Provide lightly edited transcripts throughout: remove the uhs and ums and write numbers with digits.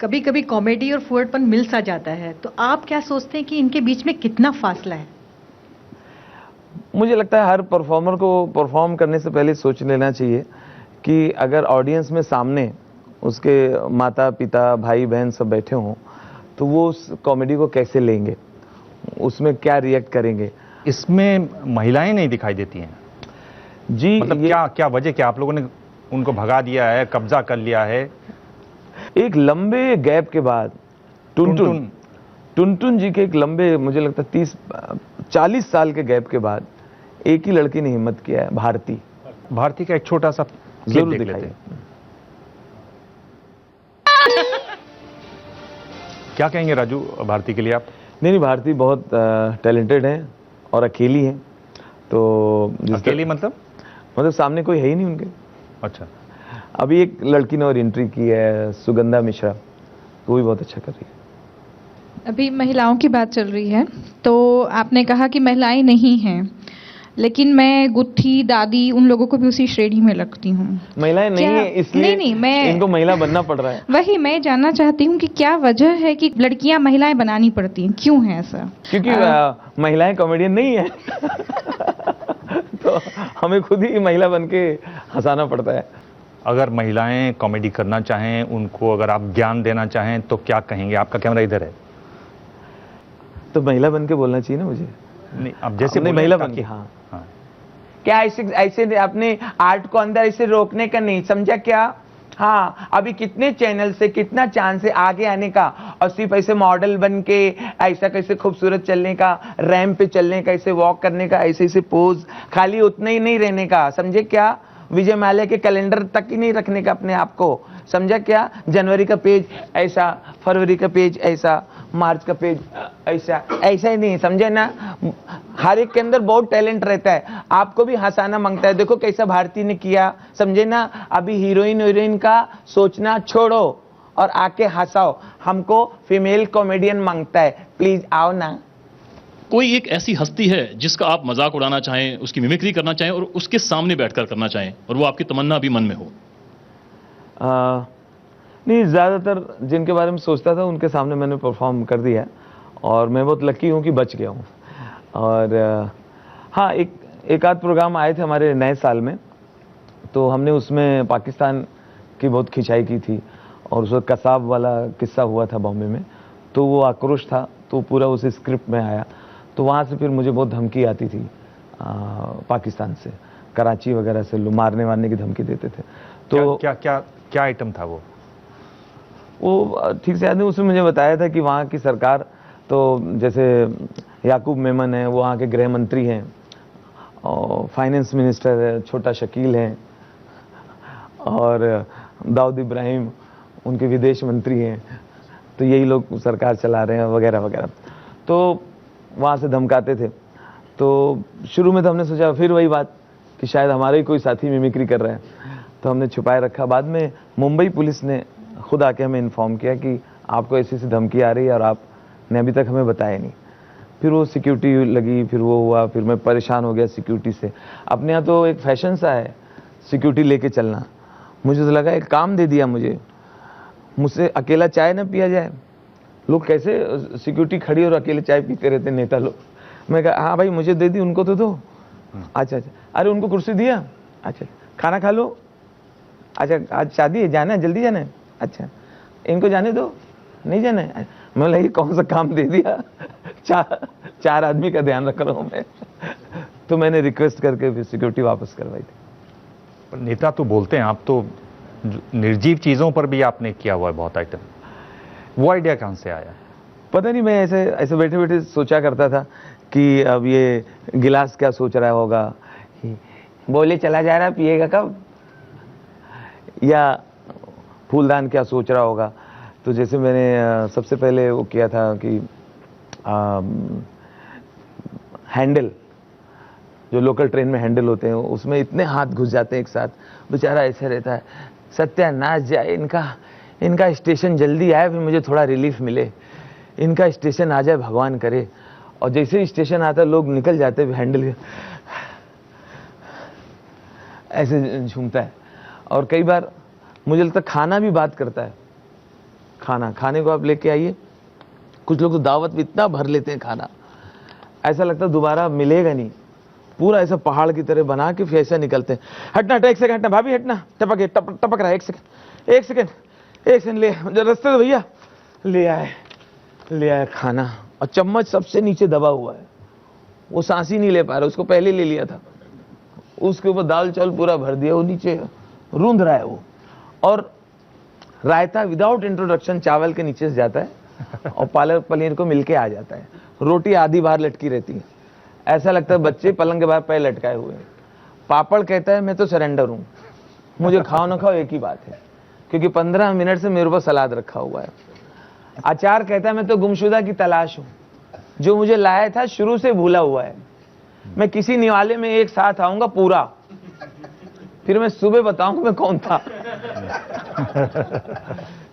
कभी कभी कॉमेडी और फुहड़पन मिल सा जाता है, तो आप क्या सोचते हैं कि इनके बीच में कितना फासला है? मुझे लगता है हर परफॉर्मर को परफॉर्म करने से पहले सोच लेना चाहिए कि अगर ऑडियंस में सामने उसके माता पिता भाई बहन सब बैठे हों तो वो उस कॉमेडी को कैसे लेंगे, उसमें क्या रिएक्ट करेंगे। इसमें महिलाएं नहीं दिखाई देती हैं जी, मतलब क्या क्या वजह, क्या आप लोगों ने उनको भगा दिया है, कब्जा कर लिया है? एक लंबे गैप के बाद टुनटुन जी के एक लंबे, मुझे लगता है 30-40 साल के गैप के बाद एक ही लड़की ने हिम्मत किया है, भारती का एक छोटा सा जरूर दिखाइए। क्या कहेंगे राजू भारती के लिए आप? नहीं, भारती बहुत टैलेंटेड है और अकेली है। तो अकेली मतलब सामने कोई है ही नहीं उनके। अच्छा, अभी एक लड़की ने और एंट्री की है, सुगंधा मिश्रा, वो भी बहुत अच्छा कर रही है। अभी महिलाओं की बात चल रही है, तो आपने कहा कि महिलाएं नहीं हैं, लेकिन मैं गुत्थी दादी उन लोगों को भी उसी श्रेणी में लगती हूँ। महिलाएं नहीं है इसलिए नहीं, मैं इनको महिला बनना पड़ रहा है। वही मैं जानना चाहती हूँ कि क्या वजह है कि लड़कियां महिलाएं बनानी पड़ती हैं, क्यों है ऐसा? क्योंकि महिलाएं कॉमेडियन नहीं है तो हमें खुद ही महिला बन के हंसाना पड़ता है। अगर महिलाएं कॉमेडी करना चाहें, उनको अगर आप ज्ञान देना चाहें तो क्या कहेंगे? आपका कैमरा इधर है, तो महिला बन के बोलना चाहिए ना मुझे। नहीं, अब जैसे महिला बन के, हाँ क्या ऐसे अपने आर्ट को अंदर ऐसे रोकने का नहीं, समझा क्या? हाँ, अभी कितने चैनल से कितना चांस है आगे आने का, और सिर्फ ऐसे मॉडल बन के ऐसा कैसे खूबसूरत चलने का, रैंप पे चलने का, ऐसे वॉक करने का, ऐसे ऐसे पोज, खाली उतना ही नहीं रहने का, समझे क्या? विजय माल्या के कैलेंडर तक ही नहीं रखने का अपने आप को, समझा क्या? जनवरी का पेज ऐसा, फरवरी का पेज ऐसा, मार्च का पेज ऐसा, ऐसा ही नहीं, समझे ना? हर एक के अंदर बहुत टैलेंट रहता है, आपको भी हंसाना मांगता है। देखो कैसा भारती ने किया, समझे ना? अभी हीरोइन का सोचना छोड़ो और आके हंसाओ। हमको फीमेल कॉमेडियन मांगता है, प्लीज आओ ना। कोई एक ऐसी हस्ती है जिसका आप मजाक उड़ाना चाहें, उसकी मिमिक्री करना चाहें और उसके सामने बैठकर करना चाहें, और वो आपकी तमन्ना भी मन में हो? नहीं, ज़्यादातर जिनके बारे में सोचता था उनके सामने मैंने परफॉर्म कर दिया और मैं बहुत लकी हूँ कि बच गया हूँ। और हाँ, एक आध प्रोग्राम आए थे हमारे नए साल में, तो हमने उसमें पाकिस्तान की बहुत खिंचाई की थी और उस वक्त कसाब वाला किस्सा हुआ था बॉम्बे में, तो वो आक्रोश था, तो पूरा उस स्क्रिप्ट में आया। तो वहाँ से फिर मुझे बहुत धमकी आती थी पाकिस्तान से, कराची वगैरह से लोग मारने वारने की धमकी देते थे। तो क्या आइटम था वो ठीक से याद नहीं। उसमें मुझे बताया था कि वहाँ की सरकार, तो जैसे याकूब मेमन है, वो वहाँ के गृह मंत्री हैं, और फाइनेंस मिनिस्टर है छोटा शकील हैं, और दाऊद इब्राहिम उनके विदेश मंत्री हैं, तो यही लोग सरकार चला रहे हैं वगैरह वगैरह। तो वहाँ से धमकाते थे। तो शुरू में तो हमने सोचा फिर वही बात कि शायद हमारे ही कोई साथी मिमिक्री कर रहे हैं, तो हमने छुपाए रखा। बाद में मुंबई पुलिस ने खुद आके हमें इन्फॉर्म किया कि आपको ऐसी ऐसी धमकी आ रही है और आपने अभी तक हमें बताया नहीं। फिर वो सिक्योरिटी लगी, फिर वो हुआ, फिर मैं परेशान हो गया सिक्योरिटी से। अपने यहाँ तो एक फैशन सा है सिक्योरिटी लेके चलना, मुझे तो लगा एक काम दे दिया मुझसे अकेला चाय ना पिया जाए। लोग कैसे सिक्योरिटी खड़ी और अकेले चाय पीते रहते नेता लोग। मैं कहा हाँ भाई मुझे दे दी, उनको तो दो। अच्छा, अरे उनको कुर्सी दिया, अच्छा खाना खा लो, अच्छा आज शादी है, जाना है, जल्दी जाना है, अच्छा इनको जाने दो, नहीं जाना है। मैं बोला ये कौन सा काम दे दिया, चार आदमी का ध्यान रख रहा हूँ मैं। तो मैंने रिक्वेस्ट करके फिर सिक्योरिटी वापस करवाई थी। पर नेता तो बोलते हैं, आप तो निर्जीव चीजों पर भी आपने किया हुआ है बहुत आइटम, वो आइडिया कहाँ से आया? पता नहीं, मैं ऐसे बैठे बैठे सोचा करता था कि अब ये गिलास क्या सोच रहा होगा, बोले चला जा रहा पिएगा कब, या फूलदान क्या सोच रहा होगा। तो जैसे मैंने सबसे पहले वो किया था कि हैंडल, जो लोकल ट्रेन में हैंडल होते हैं उसमें इतने हाथ घुस जाते हैं एक साथ, बेचारा ऐसे रहता है, सत्यानाश जाए इनका स्टेशन जल्दी आए, फिर मुझे थोड़ा रिलीफ मिले, इनका स्टेशन आ जाए भगवान करे। और जैसे ही स्टेशन आता लोग निकल जाते, हैंडल ऐसे झूमता है। और कई बार मुझे लगता है खाना भी बात करता है, खाना, खाने को आप लेके आइए। कुछ लोग तो दावत में इतना भर लेते हैं खाना, ऐसा लगता है दोबारा मिलेगा नहीं, पूरा ऐसा पहाड़ की तरह बना के फिर ऐसा निकलते हैं। हटना हटा, 1 सेकंड हटना, भाभी हटना, टपक रहा है, 1 सेकंड ले रास्ते से भैया, ले आए खाना, और चम्मच सबसे नीचे दबा हुआ है, वो सांस ही नहीं ले पा रहा, उसको पहले ले लिया था। उसके ऊपर दाल चावल पूरा भर दिया, वो नीचे रूंध रहा है वो, और रायता विदाउट इंट्रोडक्शन चावल के नीचे से जाता है और पालक पनीर को मिलके आ जाता है। रोटी आधी बाहर लटकी रहती है, ऐसा लगता है बच्चे पलंग के बाहर पैर लटकाए हुए हैं। पापड़ कहता है मैं तो सरेंडर हूँ, मुझे खाओ ना खाओ एक ही बात है, क्योंकि 15 मिनट से मेरे ऊपर सलाद रखा हुआ है। अचार कहता है मैं तो गुमशुदा की तलाश हूँ, जो मुझे लाया था शुरू से भूला हुआ है, मैं किसी निवाले में एक साथ आऊंगा पूरा, फिर मैं सुबह बताऊंगा मैं कौन था।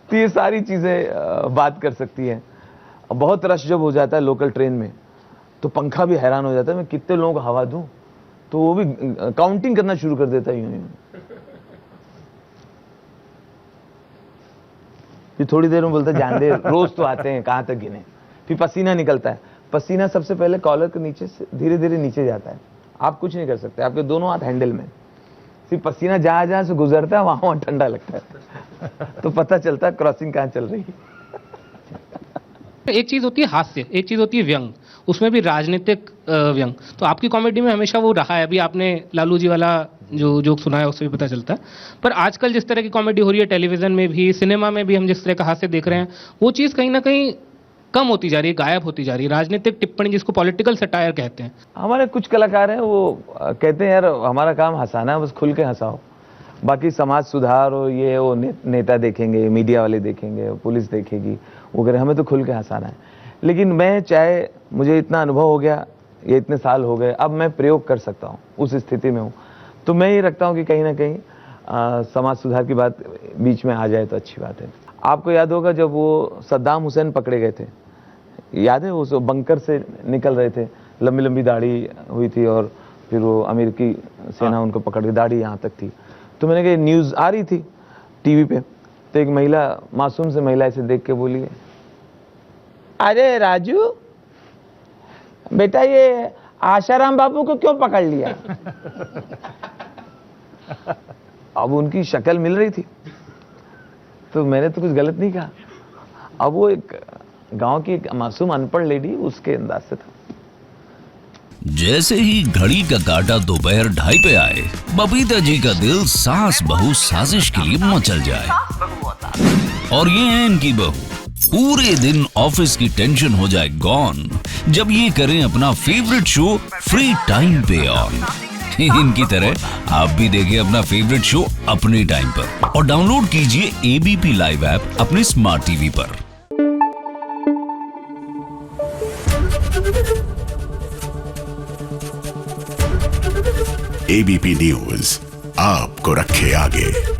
तो ये सारी चीजें बात कर सकती है। बहुत रश जब हो जाता है लोकल ट्रेन में, तो पंखा भी हैरान हो जाता है मैं कितने लोगों को हवा दूं, तो वो भी काउंटिंग करना शुरू कर देता है यूं। फिर थोड़ी देर में बोलता है जान दे, रोज तो आते हैं कहां तक गिने। फिर पसीना निकलता है, पसीना सबसे पहले कॉलर के नीचे से धीरे धीरे नीचे जाता है, आप कुछ नहीं कर सकते, आपके दोनों हाथ हैंडल में, फिर पसीना जहां जहां से गुजरता है वहां ठंडा लगता है, तो पता चलता है क्रॉसिंग कहां चल रही है। एक चीज होती है हास्य, एक चीज होती है व्यंग, उसमें भी राजनीतिक व्यंग। तो आपकी कॉमेडी में हमेशा वो रहा है, अभी आपने लालू जी वाला जो जोक सुना है उससे भी पता चलता है। पर आजकल जिस तरह की कॉमेडी हो रही है टेलीविजन में भी, सिनेमा में भी हम जिस तरह का हास्य देख रहे हैं, वो चीज़ कहीं ना कहीं कम होती जा रही है, गायब होती जा रही है। राजनीतिक टिप्पणी जिसको पॉलिटिकल सटायर कहते हैं। हमारे कुछ कलाकार हैं वो कहते हैं यार हमारा काम हंसाना है, बस खुल के हंसाओ, बाकी समाज सुधार और ये वो नेता देखेंगे, मीडिया वाले देखेंगे, पुलिस देखेगी, वो कह रहे हमें तो खुल के हंसाना है। लेकिन मैं चाहे मुझे इतना अनुभव हो गया, ये इतने साल हो गए, अब मैं प्रयोग कर सकता हूँ, उस स्थिति में हूँ, तो मैं ये रखता हूँ कि कहीं ना कहीं समाज सुधार की बात बीच में आ जाए तो अच्छी बात है। आपको याद होगा जब वो सद्दाम हुसैन पकड़े गए थे, याद है, वो बंकर से निकल रहे थे, लंबी लंबी दाढ़ी हुई थी और फिर वो अमेरिकी सेना उनको पकड़ के, दाढ़ी यहाँ तक थी। तो मैंने कहा न्यूज़ आ रही थी टीवी पे, तो एक महिला, मासूम से महिला ऐसे देख के बोली, अरे राजू बेटा ये आशाराम बाबू को क्यों पकड़ लिया? अब उनकी शक्ल मिल रही थी, तो मैंने तो कुछ गलत नहीं कहा। अब वो एक गांव की एक मासूम अनपढ़ लेडी उसके अंदाज से था। जैसे ही घड़ी का काटा दोपहर 2:30 पे आए, बबीता जी का दिल सास बहू साजिश के लिए मचल जाए। और ये है इनकी बहू, पूरे दिन ऑफिस की टेंशन हो जाए गॉन जब ये करें अपना फेवरेट शो फ्री टाइम पे ऑन। इनकी तरह आप भी देखिए अपना फेवरेट शो अपने टाइम पर और डाउनलोड कीजिए एबीपी लाइव ऐप अपने स्मार्ट टीवी पर। एबीपी न्यूज आपको रखे आगे।